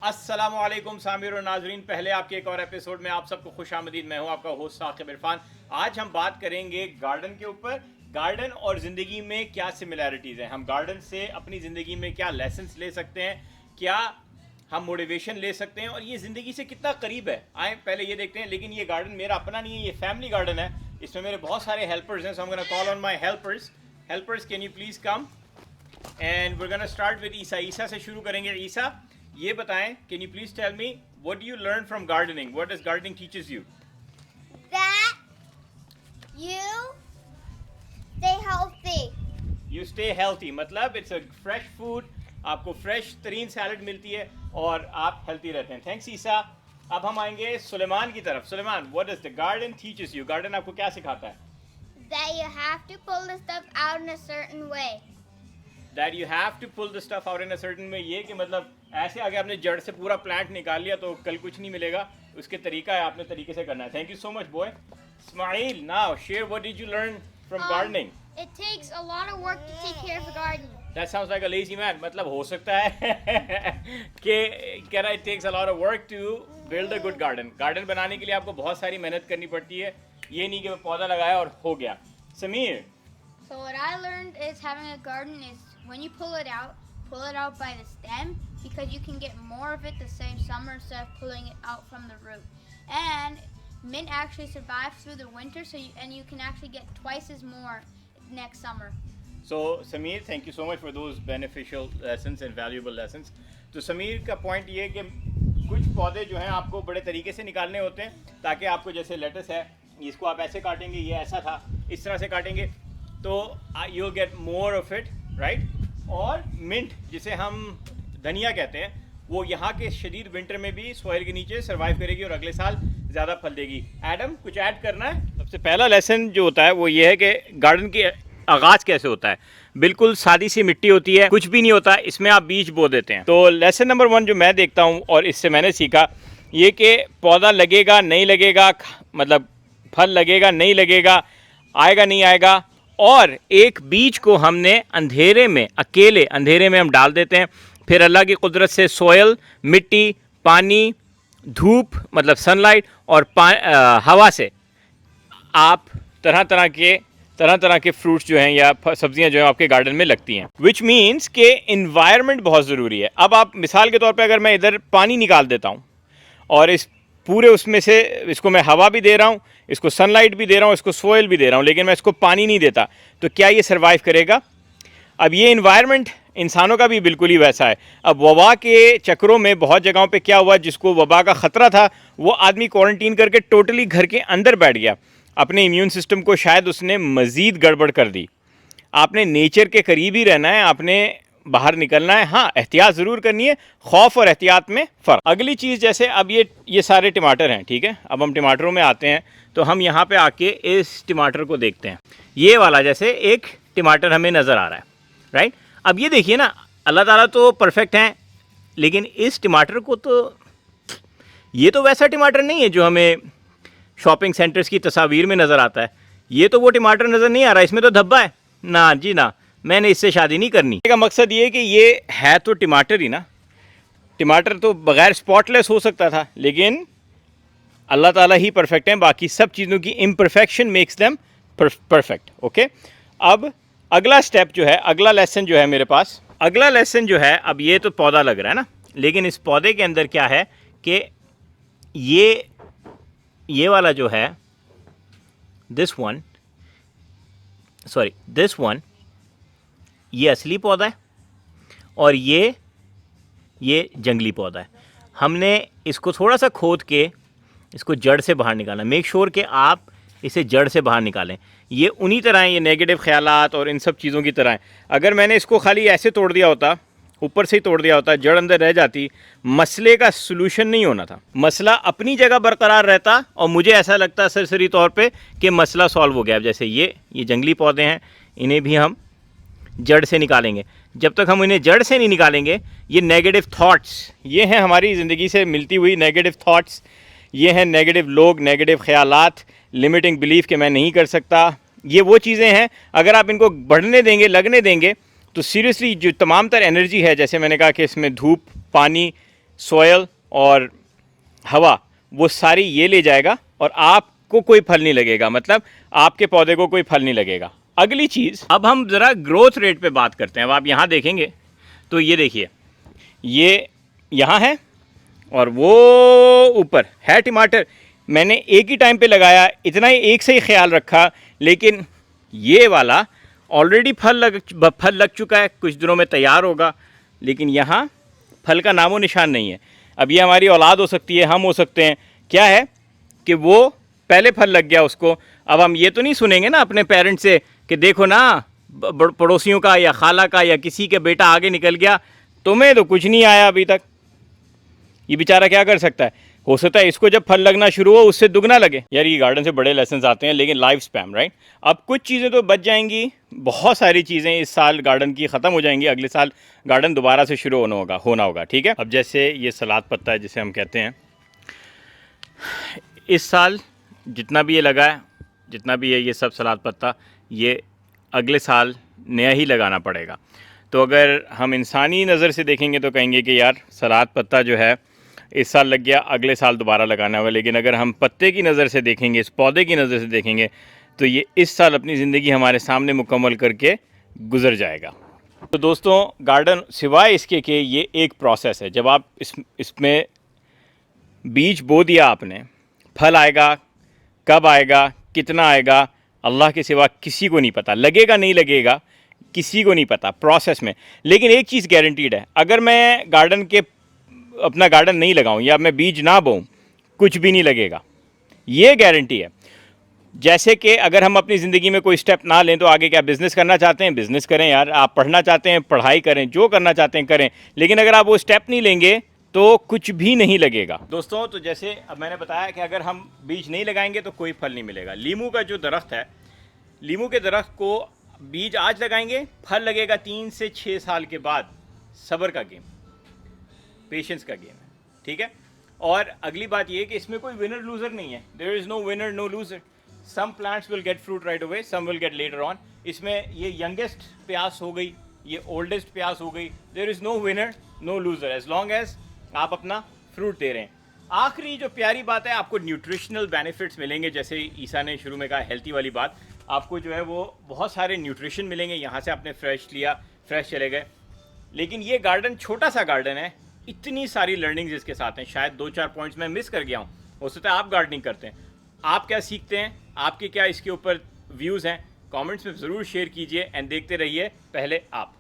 अस्सलामुअलैकुम सामिर और नाजरीन, पहले आपके एक और एपिसोड में आप सबको खुश आमदीद। मैं हूं आपका होस्ट साकिब इरफान। आज हम बात करेंगे गार्डन के ऊपर। गार्डन और ज़िंदगी में क्या सिमिलैरिटीज़ हैं, हम गार्डन से अपनी ज़िंदगी में क्या लेसन्स ले सकते हैं, क्या हम मोटिवेशन ले सकते हैं और ये ज़िंदगी से कितना करीब है। आए पहले ये देखते हैं। लेकिन ये गार्डन मेरा अपना नहीं है, ये फैमिली गार्डन है। इसमें मेरे बहुत सारे हेल्पर्स हैं, so I am gonna call on my helpers can you please come and we are gonna start with Isa. Isa से शुरू करेंगे। ईसा, ये बताएं, can you please tell me what do you learn from gardening, what does gardening teaches you? That you stay healthy. You stay healthy, मतलब it's a fresh food, आपको fresh तरीन salad मिलती है और आप हेल्थी रहते हैं। थैंक्स ईसा। अब हम आएंगे सुलेमान की तरफ। Sulaiman, what does the garden teaches you? Garden आपको क्या सिखाता है? That you have to pull the stuff out in a certain way. That you have to pull the stuff out in a certain way. ये कि मतलब ऐसे आगे आपने जड़ से पूरा प्लांट निकाल लिया तो कल कुछ नहीं मिलेगा, उसके तरीका है, आपने तरीके से करना है। Thank you so much boy. Ismail, now share what did you learn from gardening? It takes a lot of work to take care of a garden. That sounds like a lazy man. मतलब हो सकता है कि कह रहा, it takes a lot of work to build a good garden. Garden बनाने के लिए आपको बहुत सारी मेहनत करनी पड़ती है, ये नहीं कि पौधा लगाया और हो गया। Sameer, So what I learned is having a garden is when you pull it out by the stem because you can get more of it the same summer instead of pulling it out from the root. And mint actually survives through the winter, and you can actually get twice as more next summer. So Sameer, thank you so much for those beneficial lessons and valuable lessons. तो समीर का point ये है कि कुछ पौधे जो हैं आपको बड़े तरीके से निकालने होते हैं, ताकि आपको, जैसे लेटस है, इसको आप ऐसे काटेंगे, ये ऐसा था, इस तरह से काटेंगे तो you get more of it, right. और मिंट, जिसे हम धनिया कहते हैं, वो यहाँ के शदीद विंटर में भी सॉइल के नीचे सर्वाइव करेगी और अगले साल ज़्यादा फल देगी। एडम, कुछ ऐड करना है? सबसे पहला लेसन जो होता है वो ये है कि गार्डन के आगाज़ कैसे होता है। बिल्कुल सादी सी मिट्टी होती है, कुछ भी नहीं होता, इसमें आप बीज बो देते हैं। तो लेसन नंबर 1 जो मैं देखता हूँ और इससे मैंने सीखा, ये कि पौधा लगेगा नहीं लगेगा, मतलब फल लगेगा नहीं लगेगा, आएगा नहीं आएगा, और एक बीज को हमने अंधेरे में, अकेले अंधेरे में हम डाल देते हैं। फिर अल्लाह की कुदरत से सॉइल, मिट्टी, पानी, धूप मतलब सनलाइट और हवा से आप तरह तरह के फ्रूट्स जो हैं या सब्जियां जो हैं आपके गार्डन में लगती हैं। विच मीन्स के इन्वायरमेंट बहुत ज़रूरी है। अब आप मिसाल के तौर पे अगर मैं इधर पानी निकाल देता हूँ और इस पूरे उसमें से इसको मैं हवा भी दे रहा हूँ, इसको सनलाइट भी दे रहा हूँ, इसको सोइल भी दे रहा हूँ, लेकिन मैं इसको पानी नहीं देता, तो क्या ये सर्वाइव करेगा? अब ये इन्वायरमेंट इंसानों का भी बिल्कुल ही वैसा है। अब वबा के चक्रों में बहुत जगहों पे क्या हुआ, जिसको वबा का ख़तरा था वो आदमी क्वारंटीन करके टोटली घर के अंदर बैठ गया। अपने इम्यून सिस्टम को शायद उसने मज़ीद गड़बड़ कर दी। आपने नेचर के करीब ही रहना है, आपने बाहर निकलना है। हाँ, एहतियात ज़रूर करनी है, खौफ और एहतियात में फ़र्क। अगली चीज़, जैसे अब ये सारे टमाटर हैं, ठीक है। अब हम टमाटरों में आते हैं, तो हम यहाँ पे आके इस टमाटर को देखते हैं। ये वाला जैसे एक टमाटर हमें नज़र आ रहा है, राइट। अब ये देखिए ना, अल्लाह ताला तो परफेक्ट हैं, लेकिन इस टमाटर को तो, ये तो वैसा टमाटर नहीं है जो हमें शॉपिंग सेंटर्स की तस्वीर में नज़र आता है। ये तो वो टमाटर नज़र नहीं आ रहा, इसमें तो धब्बा है ना जी ना। मैंने इससे शादी नहीं करनी का मकसद ये कि ये है तो टमाटर ही ना। टमाटर तो बग़ैर स्पॉटलेस हो सकता था, लेकिन अल्लाह ताला ही परफेक्ट हैं, बाकी सब चीज़ों की imperfection makes them perfect. Okay, अब अगला स्टेप जो है, अगला लेसन जो है मेरे पास, अगला लेसन जो है, अब ये तो पौधा लग रहा है ना, लेकिन इस पौधे के अंदर क्या है कि ये वाला जो है, दिस वन ये असली पौधा है और ये जंगली पौधा है। हमने इसको थोड़ा सा खोद के इसको जड़ से बाहर निकालना। मेक श्योर कि आप इसे जड़ से बाहर निकालें। ये उन्हीं तरह हैं, ये नेगेटिव ख्यालात और इन सब चीज़ों की तरह हैं। अगर मैंने इसको खाली ऐसे तोड़ दिया होता, ऊपर से ही तोड़ दिया होता, जड़ अंदर रह जाती, मसले का सलूशन नहीं होना था। मसला अपनी जगह बरकरार रहता और मुझे ऐसा लगता सरसरी तौर पे कि मसला सॉल्व हो गया। जैसे ये जंगली पौधे हैं, इन्हें भी हम जड़ से निकालेंगे। जब तक हम इन्हें जड़ से नहीं निकालेंगे, ये नेगेटिव थॉट्स, ये हैं हमारी ज़िंदगी से मिलती हुई नेगेटिव थॉट्स, ये हैं नेगेटिव लोग, नेगेटिव ख्यालात, लिमिटिंग बिलीफ कि मैं नहीं कर सकता। ये वो चीज़ें हैं, अगर आप इनको बढ़ने देंगे, लगने देंगे, तो सीरियसली जो तमाम तर एनर्जी है, जैसे मैंने कहा कि इसमें धूप, पानी, सॉयल और हवा वो सारी ये ले जाएगा और आपको कोई फल नहीं लगेगा, मतलब आपके पौधे को कोई फल नहीं लगेगा। अगली चीज़, अब हम ज़रा ग्रोथ रेट पे बात करते हैं। अब आप यहाँ देखेंगे तो ये देखिए, ये यहाँ है और वो ऊपर है टमाटर। मैंने एक ही टाइम पे लगाया, इतना ही एक से ही ख्याल रखा, लेकिन ये वाला ऑलरेडी फल लग चुका है, कुछ दिनों में तैयार होगा, लेकिन यहाँ फल का नामो निशान नहीं है। अब ये हमारी औलाद हो सकती है, हम हो सकते हैं। क्या है कि वो पहले फल लग गया उसको। अब हम ये तो नहीं सुनेंगे ना अपने पेरेंट्स से कि देखो ना पड़ोसियों का या खाला का या किसी के बेटा आगे निकल गया, तुम्हें तो कुछ नहीं आया अभी तक। ये बेचारा क्या कर सकता है? हो सकता है इसको जब फल लगना शुरू हो उससे दुगना लगे। यार ये गार्डन से बड़े लेसन आते हैं, लेकिन लाइफ स्पैन, राइट? अब कुछ चीज़ें तो बच जाएंगी, बहुत सारी चीज़ें इस साल गार्डन की ख़त्म हो जाएंगी, अगले साल गार्डन दोबारा से शुरू होना होगा, ठीक है? अब जैसे ये सलाद पत्ता है जिसे हम कहते हैं, इस साल जितना भी ये लगा है, जितना भी है ये सब सलाद पत्ता, ये अगले साल नया ही लगाना पड़ेगा। तो अगर हम इंसानी नज़र से देखेंगे तो कहेंगे कि यार सलाद पत्ता जो है इस साल लग गया, अगले साल दोबारा लगाना होगा। लेकिन अगर हम पत्ते की नज़र से देखेंगे, इस पौधे की नज़र से देखेंगे, तो ये इस साल अपनी ज़िंदगी हमारे सामने मुकम्मल करके गुज़र जाएगा। तो दोस्तों, गार्डन सिवाय इसके कि ये एक प्रोसेस है। जब आप इसमें बीज बो दिया आपने, फल आएगा, कब आएगा, कितना आएगा, अल्लाह के सिवा किसी को नहीं पता। लगेगा नहीं लगेगा किसी को नहीं पता प्रोसेस में। लेकिन एक चीज़ गारंटीड है, अगर मैं अपना गार्डन नहीं लगाऊं या मैं बीज ना बोऊं, कुछ भी नहीं लगेगा, ये गारंटी है। जैसे कि अगर हम अपनी ज़िंदगी में कोई स्टेप ना लें तो आगे क्या बिज़नेस करना चाहते हैं, बिज़नेस करें यार। आप पढ़ना चाहते हैं, पढ़ाई करें, जो करना चाहते हैं करें, लेकिन अगर आप वो स्टेप नहीं लेंगे तो कुछ भी नहीं लगेगा। दोस्तों, तो जैसे अब मैंने बताया कि अगर हम बीज नहीं लगाएंगे तो कोई फल नहीं मिलेगा। लीमू का जो दरख्त है, लीमू के दरख्त को बीज आज लगाएंगे, फल लगेगा 3 से 6 साल के बाद। सब्र का गेम, पेशेंस का गेम है, ठीक है? और अगली बात ये है कि इसमें कोई विनर लूज़र नहीं है। There is no winner no loser. Some plants will get fruit right away, some will get later on. इसमें ये यंगेस्ट प्यास हो गई, ये ओल्डेस्ट प्यास हो गई। There is no winner no loser, as long as आप अपना फ्रूट दे रहे हैं। आखिरी जो प्यारी बात है, आपको न्यूट्रिशनल बेनिफिट्स मिलेंगे। जैसे ईसा ने शुरू में कहा हेल्थी वाली बात, आपको जो है वो बहुत सारे न्यूट्रिशन मिलेंगे। यहाँ से आपने फ्रेश लिया, फ्रेश चले गए। लेकिन ये गार्डन छोटा सा गार्डन है, इतनी सारी लर्निंग्स इसके साथ हैं। शायद 2-4 पॉइंट्स मैं मिस कर गया हूँ। हो सकता है आप गार्डनिंग करते हैं, आप क्या सीखते हैं, आपके क्या इसके ऊपर व्यूज़ हैं, कमेंट्स में ज़रूर शेयर कीजिए। एंड देखते रहिए पहले आप।